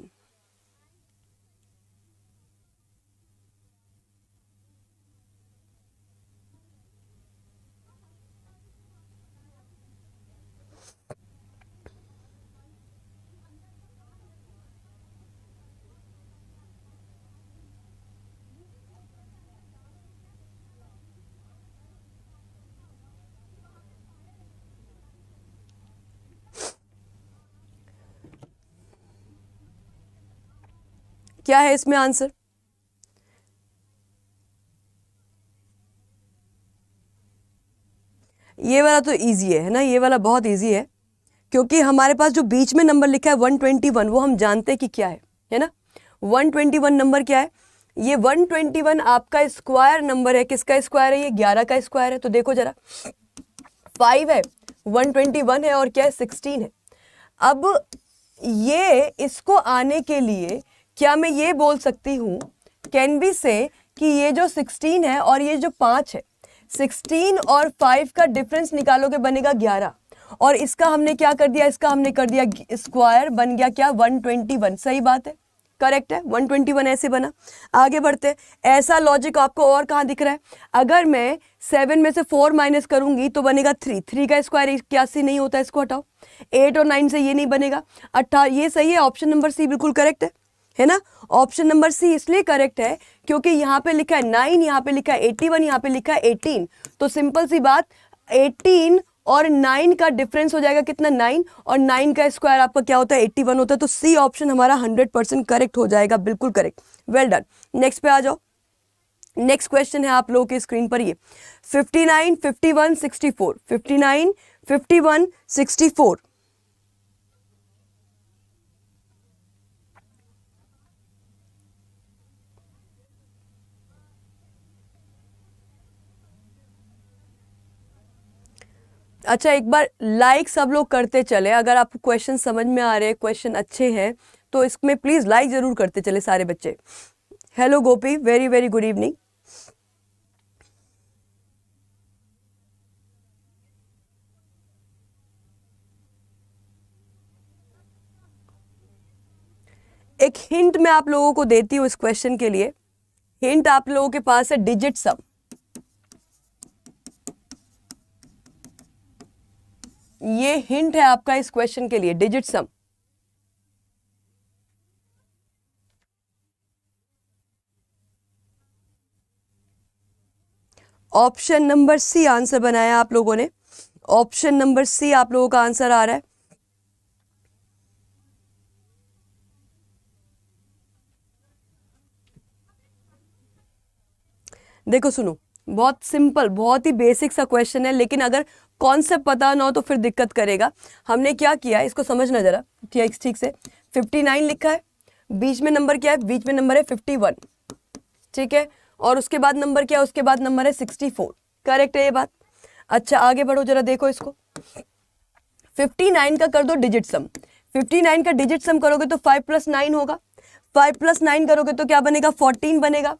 क्या है इसमें आंसर? ये वाला तो इजी है ना, ये वाला बहुत इजी है, क्योंकि हमारे पास जो बीच में नंबर लिखा है 121 वो हम जानते हैं कि क्या है ना। 121 नंबर क्या है? ये 121 आपका स्क्वायर नंबर है। किसका स्क्वायर है? ये 11 का स्क्वायर है। तो देखो जरा, 5 है, 121 है और क्या है? 16 है। अब ये इसको आने के लिए क्या मैं ये बोल सकती हूँ, कैन बी से कि ये जो 16 है और ये जो 5 है, 16 और 5 का डिफरेंस निकालोगे बनेगा 11, और इसका हमने क्या कर दिया? इसका हमने कर दिया स्क्वायर, बन गया क्या? 121। सही बात है, करेक्ट है, 121 ऐसे बना। आगे बढ़ते हैं। ऐसा लॉजिक आपको और कहाँ दिख रहा है? अगर मैं 7 में से 4 माइनस करूंगी तो बनेगा 3। 3 का स्क्वायर 81 नहीं होता, इसको हटाओ। 8 और 9 से ये नहीं बनेगा। 18, ये सही है, ऑप्शन नंबर सी बिल्कुल करेक्ट है ना। ऑप्शन नंबर सी इसलिए करेक्ट है क्योंकि यहाँ पे लिखा है 9, यहाँ पे लिखा है 81, यहाँ पे लिखा है 18। तो सिंपल सी बात, 18 और 9 का डिफरेंस हो जाएगा कितना? 9, और 9 का स्क्वायर आपका क्या होता है? 81 होता है। तो सी ऑप्शन हमारा 100% करेक्ट हो जाएगा, बिल्कुल करेक्ट। Well done. नेक्स्ट पे आ जाओ। नेक्स्ट क्वेश्चन है आप लोगों के स्क्रीन पर, ये 59, 51, 64। 59, 51, 64। अच्छा, एक बार लाइक सब लोग करते चले। अगर आपको क्वेश्चन समझ में आ रहे हैं, क्वेश्चन अच्छे हैं, तो इसमें प्लीज लाइक जरूर करते चले सारे बच्चे। हेलो गोपी, वेरी वेरी गुड इवनिंग। एक हिंट मैं आप लोगों को देती हूँ इस क्वेश्चन के लिए। हिंट आप लोगों के पास है डिजिट सम। ये हिंट है आपका इस क्वेश्चन के लिए, digit sum. Option number C answer बनाया आप लोगों ने। ऑप्शन नंबर सी आप लोगों का आंसर आ रहा है। देखो सुनो, बहुत सिंपल, बहुत ही बेसिक सा क्वेश्चन है, लेकिन अगर कॉन्सेप्ट पता ना हो तो फिर दिक्कत करेगा। हमने क्या किया, इसको समझना जरा ठीक से। 59 लिखा है, बीच में नंबर क्या है? बीच में नंबर है 51, ठीक है, और उसके बाद नंबर क्या है? उसके बाद नंबर है 64। करेक्ट है ये बात? अच्छा आगे बढ़ो जरा, देखो इसको। 59 का कर दो डिजिट सम। 59 का डिजिट सम करोगे तो 5 + 9 होगा। 5 + 9 करोगे तो क्या बनेगा? 14 बनेगा।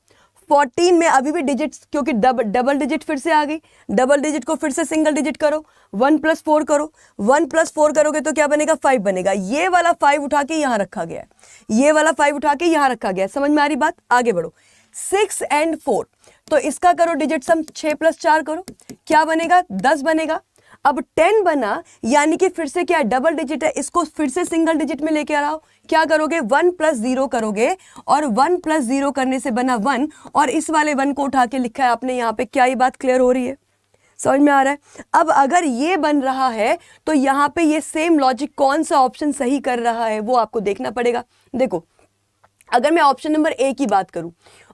14 में अभी भी डिजिट्स, क्योंकि डबल डिजिट फिर से आ गई। डबल डिजिट को फिर से सिंगल डिजिट करो। 1 + 4 करो। 1 + 4 करोगे तो क्या बनेगा? 5 बनेगा। ये वाला 5 उठा के यहां रखा गया है, ये वाला 5 उठा के यहां रखा गया है। समझ में आ रही बात? आगे बढ़ो। 6 और 4, तो इसका करो डिजिट सम। 6 + 4 करो, क्या बनेगा? 10 बनेगा। अब 10 बना, यानी कि फिर से क्या, डबल डिजिट है, इसको फिर से सिंगल डिजिट में लेके आ रहा हो। क्या करोगे? 1 + 0 करोगे, और 1 + 0 करने से बना 1, और इस वाले 1 को उठा के लिखा है आपने यहाँ पे। क्या ये बात क्लियर हो रही है? समझ में आ रहा है? अब अगर ये बन रहा है तो यहाँ पे ये सेम लॉजिक कौन सा ऑप्शन सही कर रहा है वो आपको देखना पड़ेगा। देखो, अगर मैं ऑप्शन नंबर ए की बात करूं,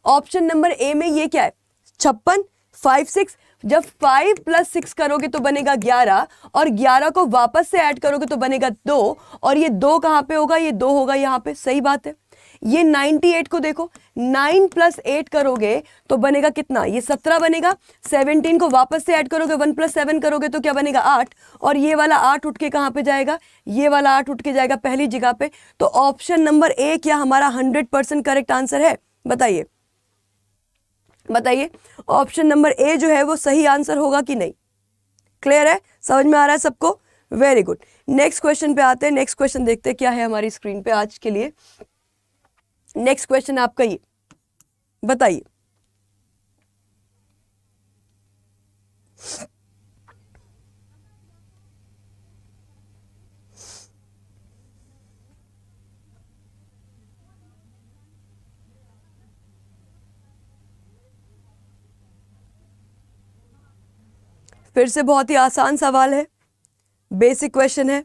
ऑप्शन नंबर ए में ये क्या है? 56, 5, 6। जब 5 + 6 करोगे तो बनेगा 11, और 11 को वापस से ऐड करोगे तो बनेगा 2, और ये 2 कहां पे होगा? ये 2 होगा यहां पे। सही बात है। ये 98 को देखो, 9 + 8 करोगे तो बनेगा कितना? ये 17 बनेगा। 17 को वापस से ऐड करोगे, 1 + 7 करोगे तो क्या बनेगा? 8, और ये वाला 8 उठ के कहां पे जाएगा? ये वाला 8 उठ के जाएगा पहली जगह पे। तो ऑप्शन नंबर ए क्या हमारा 100% करेक्ट आंसर है? बताइए बताइए, ऑप्शन नंबर ए जो है वो सही आंसर होगा कि नहीं? क्लियर है? समझ में आ रहा है सबको? Very good. नेक्स्ट क्वेश्चन पे आते हैं। नेक्स्ट क्वेश्चन देखते हैं क्या है हमारी स्क्रीन पे आज के लिए। नेक्स्ट क्वेश्चन आपका ये, बताइए। फिर से बहुत ही आसान सवाल है, बेसिक क्वेश्चन है।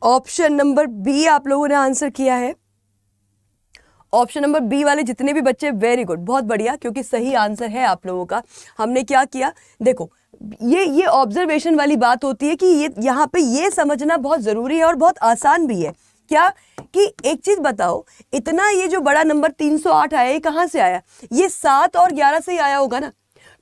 ऑप्शन नंबर बी आप लोगों ने आंसर किया है। ऑप्शन नंबर बी वाले जितने भी बच्चे, वेरी गुड, बहुत बढ़िया, क्योंकि सही आंसर है आप लोगों का। हमने क्या किया, देखो ये ऑब्जर्वेशन वाली बात होती है कि ये यहाँ पे ये समझना बहुत ज़रूरी है और बहुत आसान भी है। क्या कि एक चीज़ बताओ, इतना ये जो बड़ा नंबर 308 आया, ये कहाँ से आया? ये 7 और 11 से ही आया होगा ना।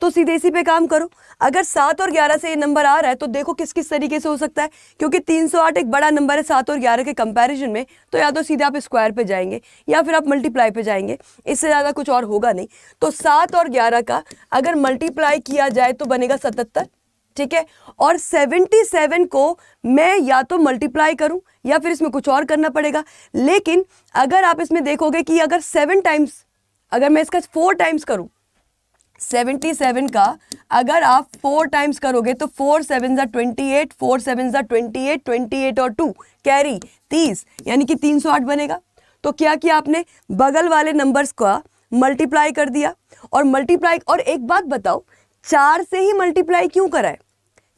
तो सीधे इसी पे काम करो। अगर 7 और 11 से ये नंबर आ रहा है तो देखो किस किस तरीके से हो सकता है, क्योंकि 308 एक बड़ा नंबर है 7 और 11 के कंपैरिजन में। तो या तो सीधे आप स्क्वायर पे जाएंगे या फिर आप मल्टीप्लाई पे जाएंगे, इससे ज़्यादा कुछ और होगा नहीं। तो 7 और 11 का अगर मल्टीप्लाई किया जाए तो बनेगा 77, ठीक है। और 77 को मैं या तो मल्टीप्लाई करूं या फिर इसमें कुछ और करना पड़ेगा। लेकिन अगर आप इसमें देखोगे कि अगर 7 टाइम्स, अगर मैं इसका 4 टाइम्स करूं, 77 का अगर आप 4 टाइम्स करोगे तो 4 7 जा 28, 4 7 जा 28, 28 और 2 कैरी 30, यानी कि 308 बनेगा। तो क्या किया आपने, बगल वाले नंबर्स का मल्टीप्लाई कर दिया। और मल्टीप्लाई, और एक बात बताओ, 4 से ही मल्टीप्लाई क्यों कराए?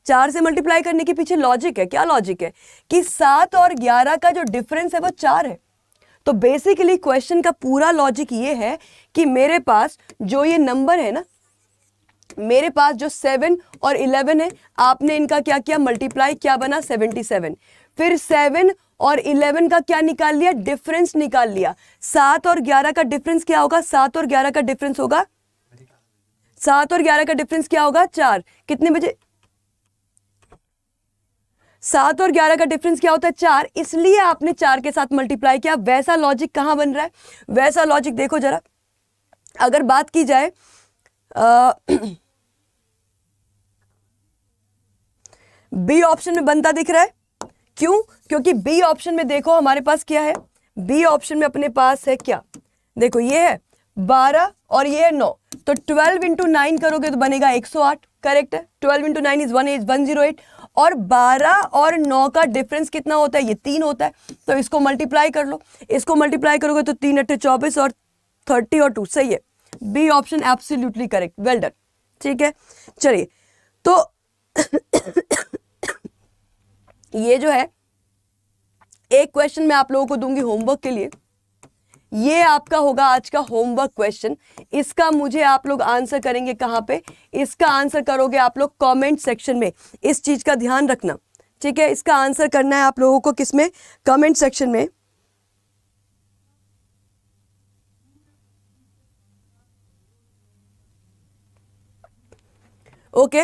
4 से मल्टीप्लाई करने के पीछे लॉजिक है। क्या लॉजिक है? कि 7 और 11 का जो डिफरेंस है वो 4 है। तो बेसिकली क्वेश्चन का पूरा लॉजिक ये है कि मेरे पास जो ये नंबर है ना, मेरे पास जो 7 और 11 है, आपने इनका क्या किया, मल्टीप्लाई, क्या बना 77। फिर 7 और 11 का क्या निकाल लिया, डिफरेंस निकाल लिया। 7 और 11 का डिफरेंस क्या होगा, 7 और 11 का डिफरेंस होगा, 7 और 11 का डिफरेंस क्या होगा, 4। कितने बजे, 7 और 11 का डिफरेंस क्या होता है, 4, इसलिए आपने 4 के साथ मल्टीप्लाई किया। वैसा लॉजिक कहां बन रहा है? वैसा लॉजिक देखो जरा, अगर बात की जाए बी ऑप्शन में बनता दिख रहा है। क्यों? क्योंकि बी ऑप्शन में देखो हमारे पास क्या है, बी ऑप्शन में अपने पास है क्या, देखो ये है 12 और ये है 9। तो 12 इंटू 9 करोगे तो बनेगा 108, करेक्ट है। 12 इंटू 9 इज 108। और 12 और 9 का डिफरेंस कितना होता है, ये 3 होता है। तो इसको मल्टीप्लाई कर लो, इसको मल्टीप्लाई करोगे तो 3 8 24 और 30 और 2, सही है। B option absolutely correct, well done, ठीक है। चलिए तो ये जो है एक क्वेश्चन मैं आप लोगों को दूंगी होमवर्क के लिए, ये आपका होगा आज का होमवर्क क्वेश्चन। इसका मुझे आप लोग आंसर करेंगे कहां पे, इसका आंसर करोगे आप लोग कमेंट सेक्शन में। इस चीज का ध्यान रखना, ठीक है। इसका आंसर करना है आप लोगों को किसमें, कमेंट सेक्शन में। ओके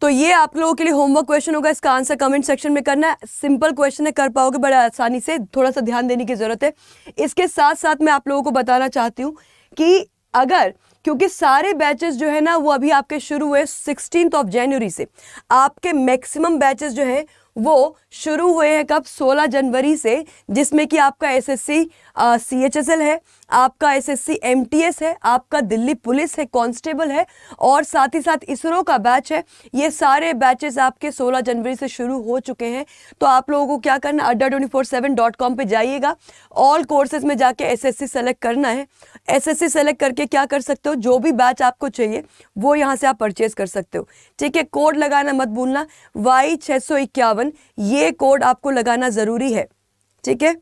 तो ये आप लोगों के लिए होमवर्क क्वेश्चन होगा, इसका आंसर कमेंट सेक्शन में करना है। सिंपल क्वेश्चन है, कर पाओगे बड़ा आसानी से, थोड़ा सा ध्यान देने की जरूरत है। इसके साथ साथ मैं आप लोगों को बताना चाहती हूँ कि अगर, क्योंकि सारे बैचेस जो है ना वो अभी आपके शुरू हुए 16 जनवरी से, आपके मैक्सिमम बैचेस जो है वो शुरू हुए हैं कब, 16 जनवरी से, जिसमें कि आपका एसएससी सीएचएसएल है, आपका एसएससी एमटीएस है, आपका दिल्ली पुलिस है, कांस्टेबल है, और साथ ही साथ इसरो का बैच है। ये सारे बैचेस आपके 16 जनवरी से शुरू हो चुके हैं। तो आप लोगों को क्या करना, adda247.com पे जाइएगा, ऑल कोर्सेज में जाके एसएससी सेलेक्ट करना है। एसएससी सेलेक्ट करके क्या कर सकते हो, जो भी बैच आपको चाहिए वो यहाँ से आप परचेज कर सकते हो, ठीक है। कोड लगाना मत भूलना, Y651, ये कोड आपको लगाना ज़रूरी है, ठीक है,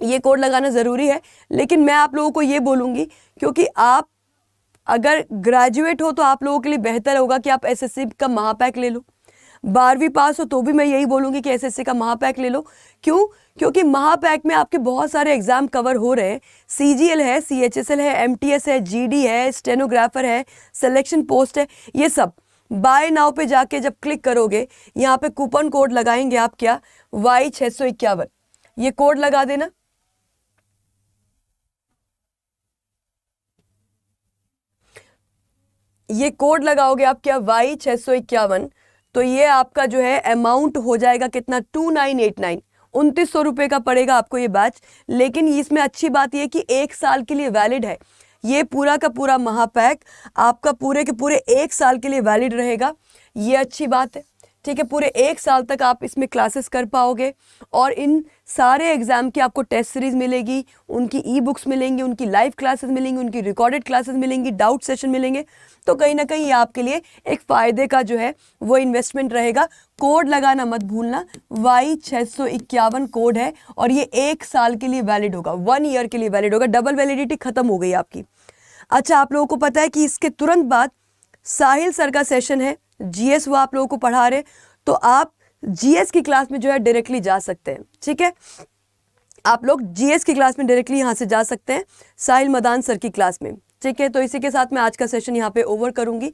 ये कोड लगाना ज़रूरी है। लेकिन मैं आप लोगों को ये बोलूँगी, क्योंकि आप अगर ग्रेजुएट हो तो आप लोगों के लिए बेहतर होगा कि आप एसएससी का महापैक ले लो। 12वीं पास हो तो भी मैं यही बोलूँगी कि एसएससी का महापैक ले लो। क्यों? क्योंकि महापैक में आपके बहुत सारे एग्जाम कवर हो रहे हैं। सीजीएल है, सीएचएसएल है, एमटीएस है, जीडी है, स्टेनोग्राफर है, सिलेक्शन पोस्ट है, ये सब। बाय नाउ पे जाके जब क्लिक करोगे, यहाँ पे कूपन कोड लगाएंगे आप, क्या, Y651, ये कोड लगा देना। ये कोड लगाओगे आप, क्या, Y651, तो ये आपका जो है अमाउंट हो जाएगा कितना, 2989, 2900 रुपये का पड़ेगा आपको ये बैच। लेकिन इसमें अच्छी बात ये कि 1 साल के लिए वैलिड है। ये पूरा का पूरा महापैक आपका पूरे के पूरे 1 साल के लिए वैलिड रहेगा, ये अच्छी बात है, ठीक है, पूरे 1 साल तक आप इसमें क्लासेस कर पाओगे और इन सारे एग्जाम की आपको टेस्ट सीरीज मिलेगी, उनकी ई बुक्स मिलेंगी, उनकी लाइव क्लासेस मिलेंगी, उनकी रिकॉर्डेड क्लासेस मिलेंगी, डाउट सेशन मिलेंगे। तो कहीं ना कहीं ये आपके लिए एक फ़ायदे का जो है वो इन्वेस्टमेंट रहेगा। कोड लगाना मत भूलना, Y651 कोड है और ये 1 साल के लिए वैलिड होगा, 1 ईयर के लिए वैलिड होगा, डबल वैलिडिटी खत्म हो गई आपकी। अच्छा, आप लोगों को पता है कि इसके तुरंत बाद साहिल सर का सेशन है, जीएस वो आप लोगों को पढ़ा रहे, तो आप जीएस की क्लास में जो है डायरेक्टली जा सकते हैं। ठीक है, आप लोग जीएस की क्लास में डायरेक्टली यहाँ से जा सकते हैं साहिल मदान सर की क्लास में। ठीक है, तो इसी के साथ मैं आज का सेशन यहाँ पे ओवर करूंगी।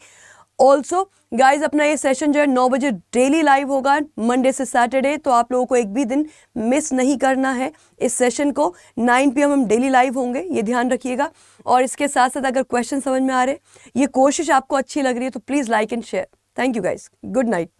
ऑल्सो गाइज, अपना ये सेशन जो है 9 बजे डेली लाइव होगा, मंडे से सैटरडे, तो आप लोगों को एक भी दिन मिस नहीं करना है। इस सेशन को 9 PM हम डेली लाइव होंगे, ये ध्यान रखिएगा। और इसके साथ साथ अगर क्वेश्चन समझ में आ रहे, ये कोशिश आपको अच्छी लग रही है, तो please like and share. Thank you guys, good night.